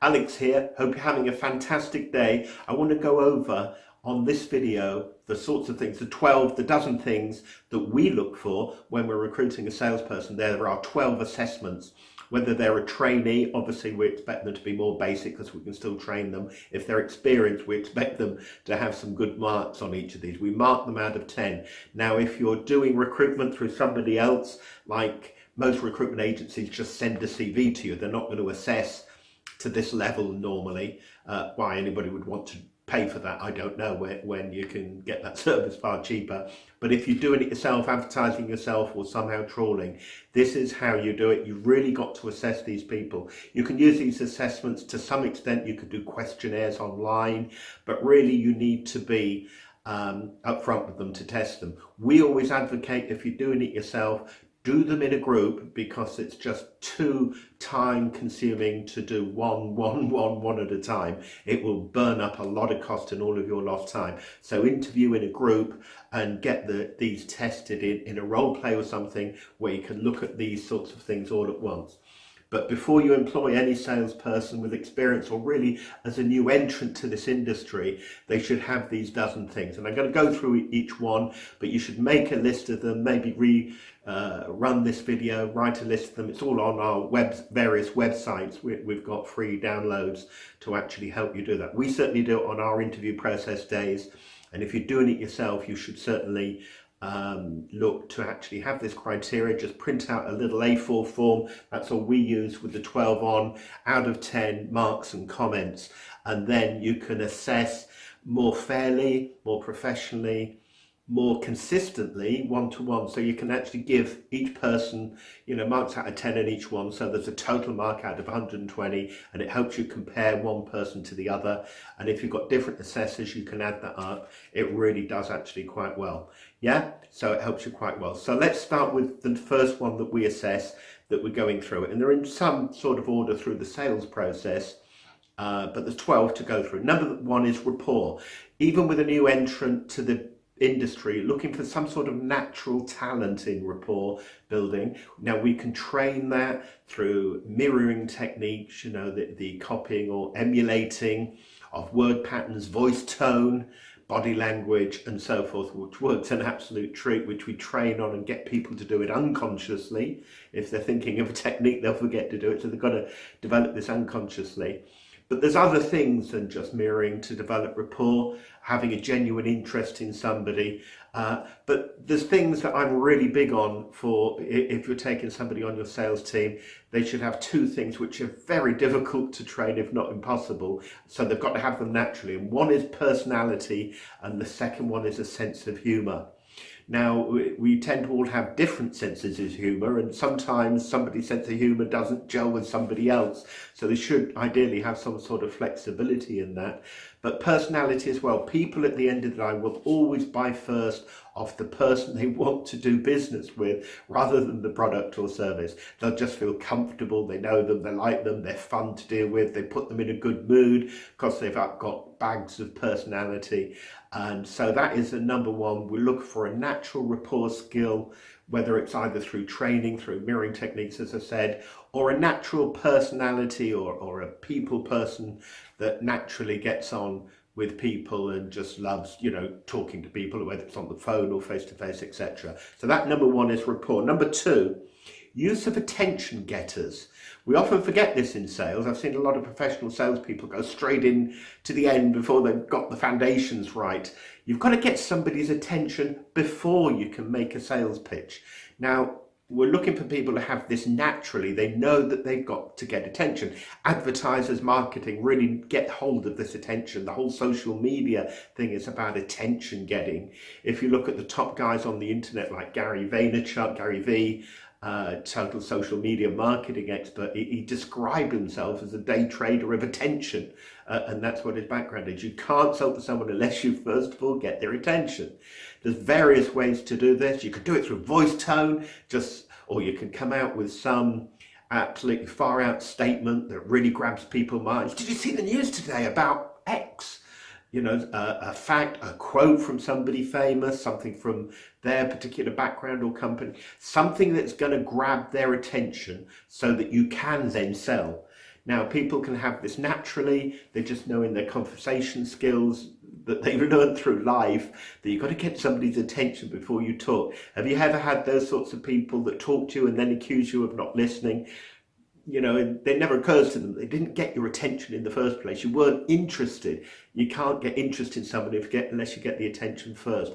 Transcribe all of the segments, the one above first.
Alex here. Hope you're having a fantastic day. I want to go over on this video the sorts of things, the dozen things that we look for when we're recruiting a salesperson. There are 12 assessments. Whether they're a trainee, obviously we expect them to be more basic because we can still train them. If they're experienced, we expect them to have some good marks on each of these. We mark them out of 10. Now, if you're doing recruitment through somebody else, like most recruitment agencies just send a CV to you, they're not going to assess to this level normally. Why anybody would want to pay for that, I don't know, when you can get that service far cheaper. But if you're doing it yourself, advertising yourself or somehow trawling, this is how you do it. You've really got to assess these people. You can use these assessments to some extent. You could do questionnaires online, but really you need to be upfront with them to test them. We always advocate, if you're doing it yourself, do them in a group, because it's just too time consuming to do one at a time. It will burn up a lot of cost and all of your lost time. So interview in a group and get these tested in a role play or something where you can look at these sorts of things all at once. But before you employ any salesperson with experience, or really as a new entrant to this industry, they should have these dozen things. And I'm going to go through each one, but you should make a list of them, maybe run this video, write a list of them. It's all on our various websites. We've got free downloads to actually help you do that. We certainly do it on our interview process days. And if you're doing it yourself, you should certainly look to actually have this criteria. Just print out a little A4 form. That's all we use, with the 12 on out of 10 marks and comments, and then you can assess more fairly, more professionally, more consistently, one-to-one. So you can actually give each person, marks out of 10 in each one, so there's a total mark out of 120, and it helps you compare one person to the other. And if you've got different assessors, you can add that up. It really does actually quite well. Yeah, so it helps you quite well. So let's start with the first one that we assess, that we're going through it, and they're in some sort of order through the sales process, but there's 12 to go through. Number one is rapport. Even with a new entrant to the industry, looking for some sort of natural talent in rapport building. Now, we can train that through mirroring techniques, the copying or emulating of word patterns, voice tone, body language, and so forth, which works an absolute treat, which we train on and get people to do it unconsciously. If they're thinking of a technique, they'll forget to do it, so they've got to develop this unconsciously. But there's other things than just mirroring to develop rapport, having a genuine interest in somebody. But there's things that I'm really big on for if you're taking somebody on your sales team. They should have two things which are very difficult to train, if not impossible. So they've got to have them naturally. And one is personality, and the second one is a sense of humour. Now, we tend to all have different senses of humour, and sometimes somebody's sense of humour doesn't gel with somebody else. So they should ideally have some sort of flexibility in that. But personality as well. People at the end of the line will always buy first off the person they want to do business with, rather than the product or service. They'll just feel comfortable, they know them, they like them, they're fun to deal with, they put them in a good mood because they've got bags of personality. And so that is the number one. We look for a natural rapport skill, whether it's either through training, through mirroring techniques, as I said, or a natural personality or a people person that naturally gets on with people and just loves, talking to people, whether it's on the phone or face-to-face, etc. So that number one is rapport. Number two, use of attention getters. We often forget this in sales. I've seen a lot of professional salespeople go straight in to the end before they've got the foundations right. You've got to get somebody's attention before you can make a sales pitch. Now, we're looking for people to have this naturally. They know that they've got to get attention. Advertisers, marketing really get hold of this attention. The whole social media thing is about attention getting. If you look at the top guys on the internet like Gary Vaynerchuk, Gary V, total social media marketing expert, he described himself as a day trader of attention, and that's what his background is. You can't sell to someone unless you first of all get their attention. There's various ways to do this. You could do it through voice tone, or you can come out with some absolutely far out statement that really grabs people's minds. Did you see the news today about X? A fact, a quote from somebody famous, something from their particular background or company, something that's going to grab their attention so that you can then sell. Now, people can have this naturally, they just know in their conversation skills that they've learned through life that you've got to get somebody's attention before you talk. Have you ever had those sorts of people that talk to you and then accuse you of not listening? You know, it never occurs to them. They didn't get your attention in the first place. You weren't interested. You can't get interest in somebody unless you get the attention first.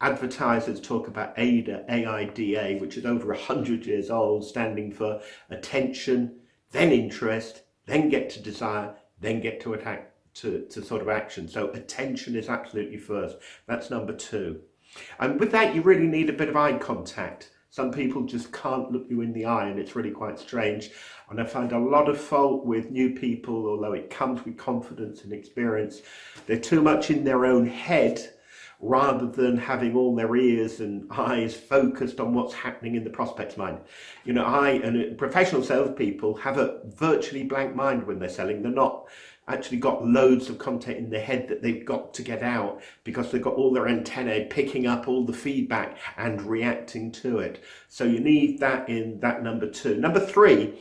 Advertisers talk about AIDA, AIDA, which is over 100 years old, standing for attention, then interest, then get to desire, then get to attack, to sort of action. So attention is absolutely first. That's number 2. And with that, you really need a bit of eye contact. Some people just can't look you in the eye, and it's really quite strange. And I find a lot of fault with new people, although it comes with confidence and experience. They're too much in their own head rather than having all their ears and eyes focused on what's happening in the prospect's mind. You know, professional salespeople have a virtually blank mind when they're selling. They're not actually got loads of content in their head that they've got to get out because they've got all their antennae picking up all the feedback and reacting to it. So you need that in that number 2. Number 3,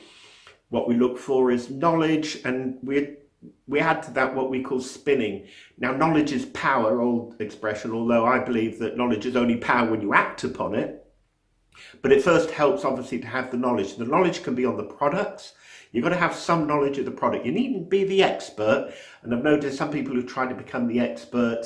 what we look for is knowledge, and we add to that what we call spinning. Now, knowledge is power, old expression, although I believe that knowledge is only power when you act upon it. But it first helps, obviously, to have the knowledge. The knowledge can be on the products. You've got to have some knowledge of the product. You needn't be the expert. And I've noticed some people who try to become the expert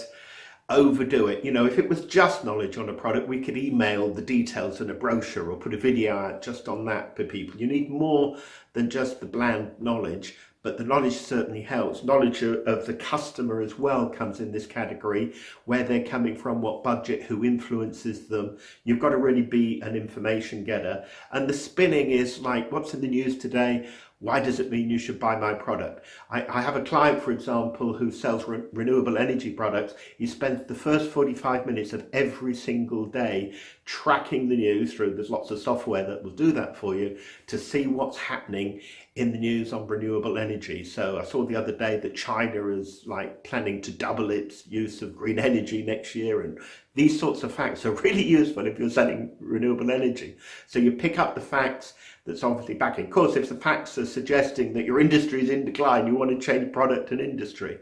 overdo it. You know, if it was just knowledge on a product, we could email the details in a brochure or put a video out just on that for people. You need more than just the bland knowledge. But the knowledge certainly helps. Knowledge of the customer as well comes in this category, where they're coming from, what budget, who influences them. You've got to really be an information getter. And the spinning is like, what's in the news today? Why does it mean you should buy my product? I have a client, for example, who sells renewable energy products. He spends the first 45 minutes of every single day tracking the news through, there's lots of software that will do that for you, to see what's happening in the news on renewable energy. So I saw the other day that China is like planning to double its use of green energy next year, and these sorts of facts are really useful if you're selling renewable energy. So you pick up the facts that's obviously backing. Of course, if the facts are suggesting that your industry is in decline, you want to change product and industry.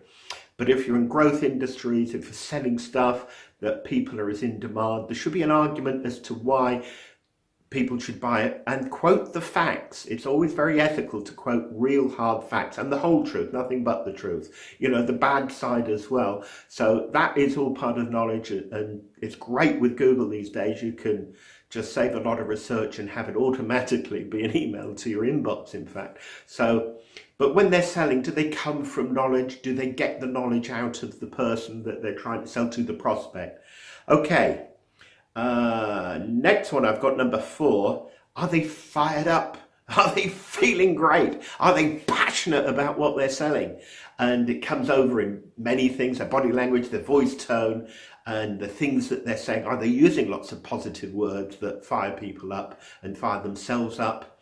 But if you're in growth industries, if you're selling stuff that people are as in demand, there should be an argument as to why people should buy it, and quote the facts. It's always very ethical to quote real hard facts and the whole truth, nothing but the truth, you know, the bad side as well. So that is all part of knowledge, and it's great with Google these days. You can just save a lot of research and have it automatically be an email to your inbox, in fact. So, but when they're selling, do they come from knowledge? Do they get the knowledge out of the person that they're trying to sell to, the prospect? Okay. Next one, I've got number 4. Are they fired up? Are they feeling great? Are they passionate about what they're selling? And it comes over in many things, their body language, their voice tone, and the things that they're saying. Are they using lots of positive words that fire people up and fire themselves up?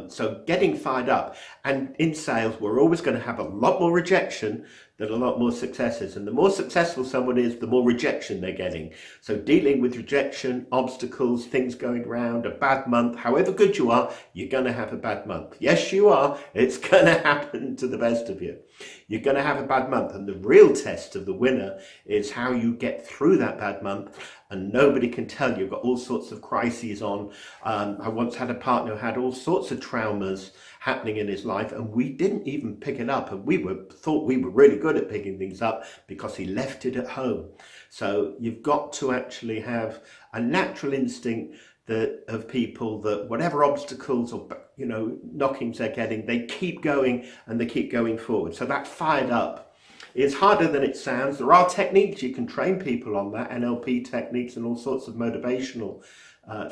So getting fired up. And in sales, we're always going to have a lot more rejection than a lot more successes. And the more successful someone is, the more rejection they're getting. So dealing with rejection, obstacles, things going around, a bad month, however good you are, you're going to have a bad month. Yes, you are. It's going to happen to the best of you. You're going to have a bad month. And the real test of the winner is how you get through that bad month. And nobody can tell you've got all sorts of crises on. I once had a partner who had all sorts of traumas happening in his life, and we didn't even pick it up, and we thought we were really good at picking things up because he left it at home. So you've got to actually have a natural instinct that of people that whatever obstacles or knockings they're getting, they keep going and they keep going forward. So that fired up. It's harder than it sounds. There are techniques, you can train people on that, NLP techniques and all sorts of motivational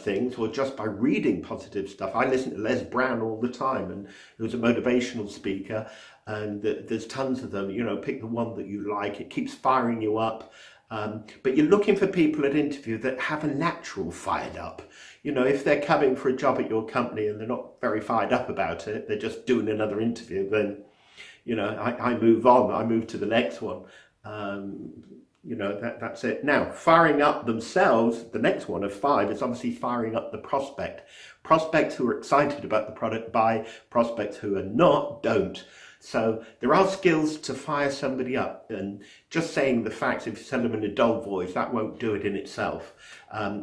things, or just by reading positive stuff. I listen to Les Brown all the time, and he was a motivational speaker, and there's tons of them. Pick the one that you like. It keeps firing you up. But you're looking for people at interview that have a natural fired up. If they're coming for a job at your company and they're not very fired up about it, they're just doing another interview, then I move on. I move to the next one. You know, that's it. Now, firing up themselves, the next one of 5 is obviously firing up the prospect. Prospects who are excited about the product buy, prospects who are not don't. So there are skills to fire somebody up, and just saying the facts, if you tell them in a dull voice, that won't do it in itself.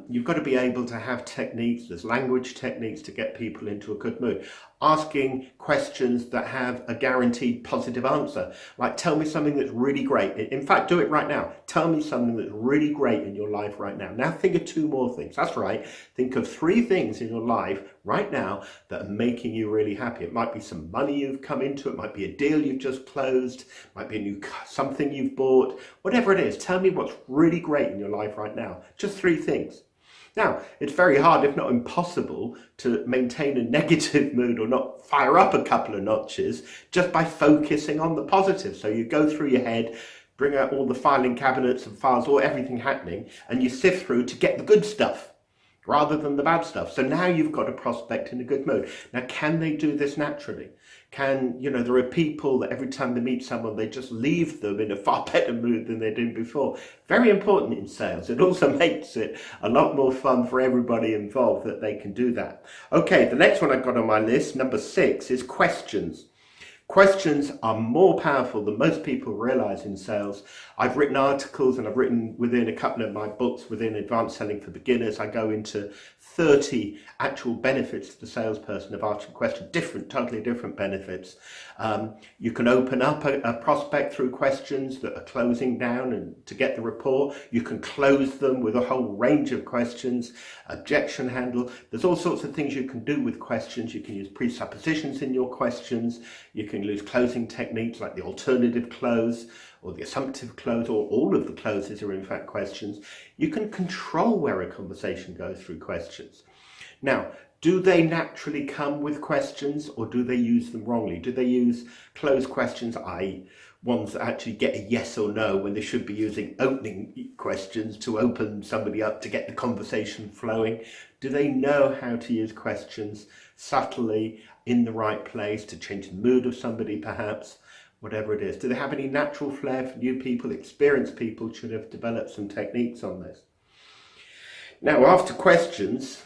You've got to be able to have techniques, there's language techniques to get people into a good mood. Asking questions that have a guaranteed positive answer, like tell me something that's really great. In fact, do it right now. Tell me something that's really great in your life right now. Now think of 2 more things. That's right. Think of 3 things in your life right now that are making you really happy. It might be some money you've come into, it might be a deal you've just closed, it might be a new something you've bought, whatever it is. Tell me what's really great in your life right now. Just 3 things. Now, it's very hard, if not impossible, to maintain a negative mood or not fire up a couple of notches just by focusing on the positive. So you go through your head, bring out all the filing cabinets and files, or everything happening, and you sift through to get the good stuff rather than the bad stuff. So now you've got a prospect in a good mood. Now, can they do this naturally? There are people that every time they meet someone, they just leave them in a far better mood than they did before. Very important in sales. It also makes it a lot more fun for everybody involved that they can do that. Okay, the next one I've got on my list, number 6, is questions. Questions are more powerful than most people realize in sales. I've written articles, and I've written within a couple of my books within Advanced Selling for Beginners. I go into 30 actual benefits to the salesperson of asking questions, totally different benefits. You can open up a prospect through questions that are closing down and to get the rapport. You can close them with a whole range of questions, objection handle. There's all sorts of things you can do with questions. You can use presuppositions in your questions. You can use closing techniques like the alternative close or the assumptive close, or all of the closes are in fact questions. You can control where a conversation goes through questions. Now, do they naturally come with questions, or do they use them wrongly? Do they use closed questions, i.e. ones that actually get a yes or no, when they should be using opening questions to open somebody up to get the conversation flowing? Do they know how to use questions subtly in the right place to change the mood of somebody perhaps? Whatever it is. Do they have any natural flair for new people? Experienced people should have developed some techniques on this. Now, after questions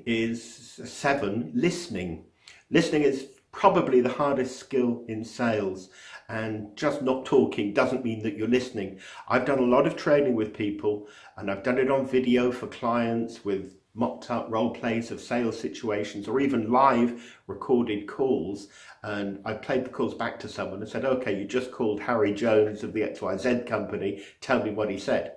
is 7, listening. Listening is probably the hardest skill in sales, and just not talking doesn't mean that you're listening. I've done a lot of training with people, and I've done it on video for clients with mocked up role plays of sales situations, or even live recorded calls, and I played the calls back to someone and said, okay, you just called Harry Jones of the XYZ company, tell me what he said.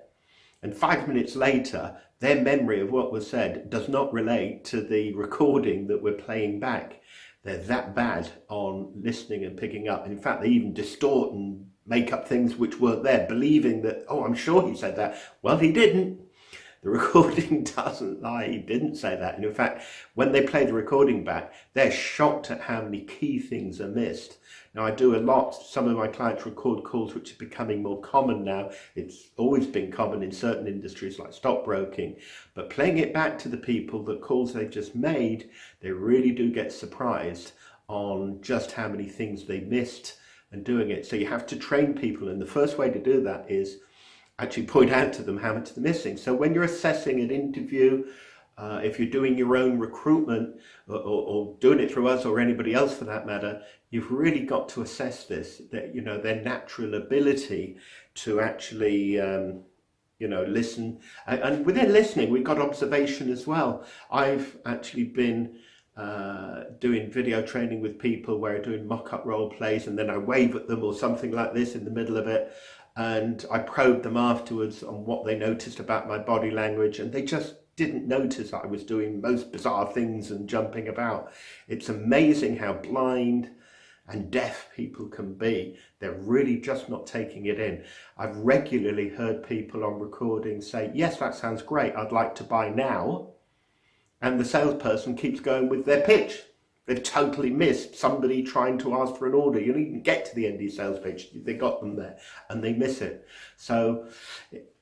And 5 minutes later, their memory of what was said does not relate to the recording that we're playing back. They're that bad on listening and picking up. In fact, they even distort and make up things which weren't there, believing that, oh, I'm sure he said that. Well, he didn't. The recording doesn't lie, he didn't say that. And in fact, when they play the recording back, they're shocked at how many key things are missed. Now, I do a lot, some of my clients record calls which are becoming more common now. It's always been common in certain industries like stockbroking, but playing it back to the people, the calls they've just made, they really do get surprised on just how many things they missed and doing it. So you have to train people, and the first way to do that is actually point out to them how much they're missing. So when you're assessing an interview, if you're doing your own recruitment or doing it through us or anybody else for that matter, you've really got to assess this, that, their natural ability to actually, listen. And within listening, we've got observation as well. I've actually been doing video training with people where I'm doing mock-up role plays, and then I wave at them or something like this in the middle of it, and I probe them afterwards on what they noticed about my body language, and they just didn't notice I was doing most bizarre things and jumping about. It's amazing how blind and deaf people can be. They're really just not taking it in. I've regularly heard people on recording say, yes, that sounds great, I'd like to buy now. And the salesperson keeps going with their pitch. They've totally missed somebody trying to ask for an order. You don't even get to the end of your sales pitch. They got them there and they miss it. So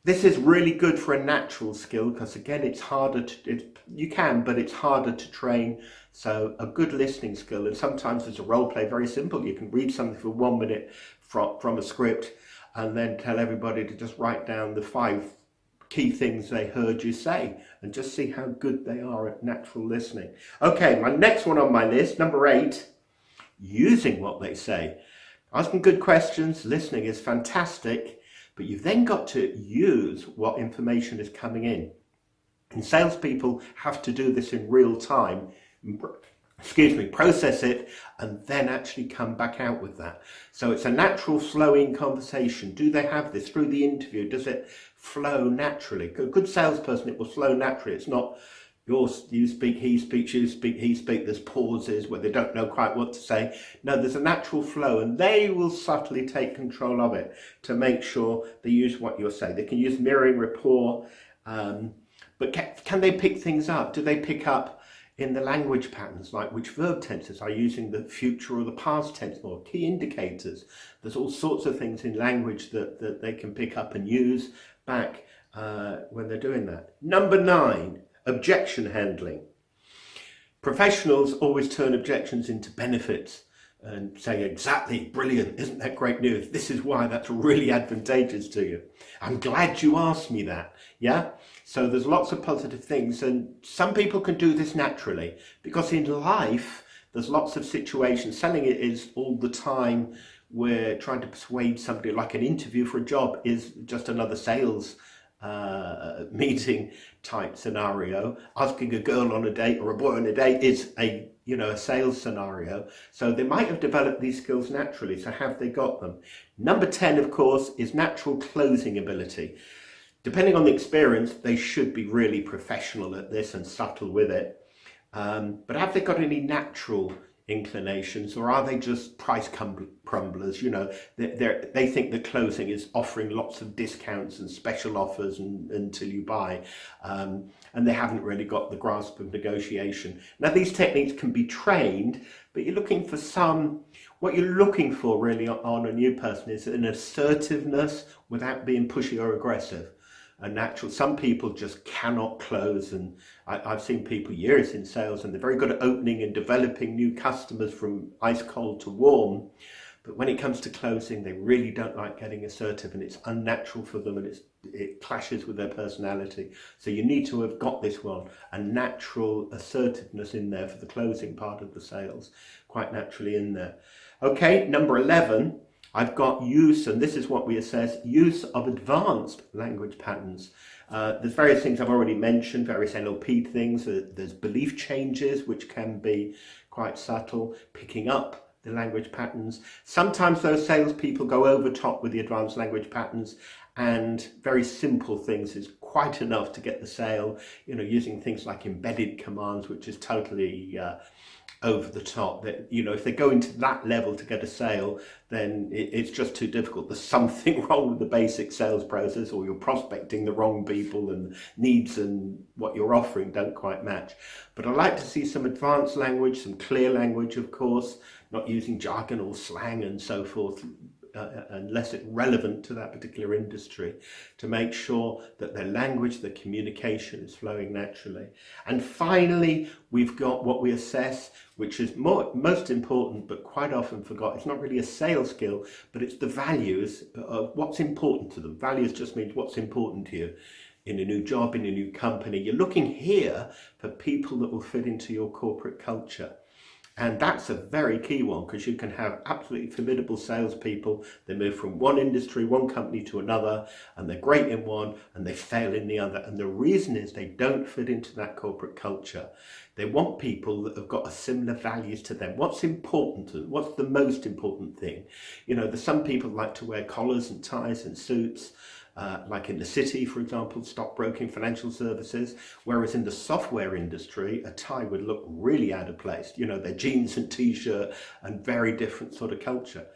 this is really good for a natural skill, because again, it's harder to, you can, but it's harder to train. So a good listening skill, and sometimes as a role play, very simple. You can read something for 1 minute from a script, and then tell everybody to just write down the 5 key things they heard you say and just see how good they are at natural listening. Okay, my next one on my list, number 8, using what they say. Asking good questions, listening is fantastic, but you've then got to use what information is coming in. And salespeople have to do this in real time, process it, and then actually come back out with that. So it's a natural flowing conversation. Do they have this through the interview? Does it flow naturally? A good salesperson, it will flow naturally. It's not you speak, he speaks, you speak, he speaks. There's pauses where they don't know quite what to say. No, there's a natural flow, and they will subtly take control of it to make sure they use what you're saying. They can use mirroring rapport, but can they pick things up? Do they pick up in the language patterns, like which verb tenses are using the future or the past tense more? Key indicators. There's all sorts of things in language that they can pick up and use back when they're doing that. Number 9. Objection handling. Professionals always turn objections into benefits and say, exactly, brilliant, isn't that great news? This is why that's really advantageous to you. I'm glad you asked me that. Yeah? So there's lots of positive things, and some people can do this naturally, because in life there's lots of situations. Selling it is all the time. We're trying to persuade somebody, like an interview for a job is just another sales meeting type scenario. Asking a girl on a date or a boy on a date is a sales scenario. So they might have developed these skills naturally. So have they got them? Number 10, of course, is natural closing ability. Depending on the experience, they should be really professional at this and subtle with it. But have they got any natural inclinations, or are they just price crumblers? They think that closing is offering lots of discounts and special offers until you buy, and they haven't really got the grasp of negotiation. Now, these techniques can be trained, but you're looking for what you're looking for really on a new person is an assertiveness without being pushy or aggressive. Some people just cannot close, and I've seen people years in sales and they're very good at opening and developing new customers from ice cold to warm, but when it comes to closing, they really don't like getting assertive, and it's unnatural for them, and it clashes with their personality. So you need to have got this one, a natural assertiveness in there for the closing part of the sales, quite naturally in there. Okay, number 11. I've got use, and this is what we assess, use of advanced language patterns. There's various things I've already mentioned, various NLP things. There's belief changes, which can be quite subtle, picking up the language patterns. Sometimes those salespeople go over top with the advanced language patterns, and very simple things is quite enough to get the sale, using things like embedded commands, which is totally over the top. That if they go into that level to get a sale, then it's just too difficult. There's something wrong with the basic sales process, or you're prospecting the wrong people, and needs and what you're offering don't quite match. But I like to see some advanced language, some clear language, of course, not using jargon or slang and so forth, unless it's relevant to that particular industry, to make sure that their language, their communication is flowing naturally. And finally, we've got what we assess, which is most important, but quite often forgot. It's not really a sales skill, but it's the values of what's important to them. Values just means what's important to you in a new job, in a new company. You're looking here for people that will fit into your corporate culture. And that's a very key one, because you can have absolutely formidable salespeople. They move from one industry, one company to another, and they're great in one and they fail in the other. And the reason is they don't fit into that corporate culture. They want people that have got a similar values to them. What's important to them? What's the most important thing? There's some people like to wear collars and ties and suits. Like in the city, for example, stockbroking, financial services, whereas in the software industry, a tie would look really out of place. Their jeans and t-shirt, and very different sort of culture.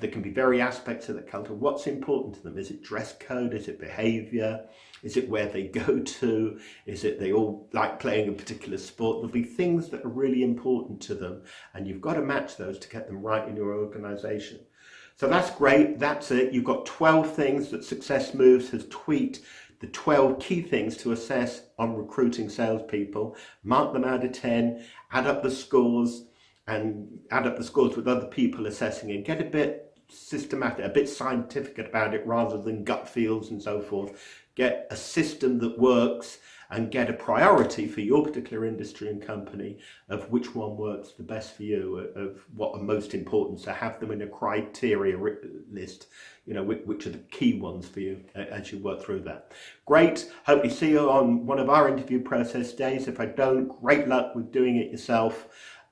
There can be various aspects of the culture. What's important to them? Is it dress code? Is it behavior? Is it where they go to? Is it they all like playing a particular sport? There'll be things that are really important to them, and you've got to match those to get them right in your organization. So that's great, that's it. You've got 12 things that Success Moves has tweaked, the 12 key things to assess on recruiting salespeople. Mark them out of 10, add up the scores, and add up the scores with other people assessing, and get a bit systematic, a bit scientific about it rather than gut feels and so forth. Get a system that works and get a priority for your particular industry and company of which one works the best for you, of what are most important. So have them in a criteria list, you know, which are the key ones for you as you work through that. Great. Hope you see you on one of our interview process days. If I don't, great luck with doing it yourself.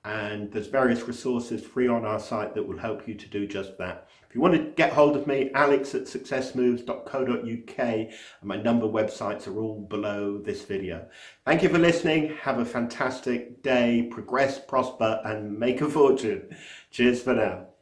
And there's various resources free on our site that will help you to do just that. If you want to get hold of me, alex@successmoves.co.uk, and my number websites are all below this video. Thank you for listening. Have a fantastic day. Progress, prosper, and make a fortune. Cheers for now.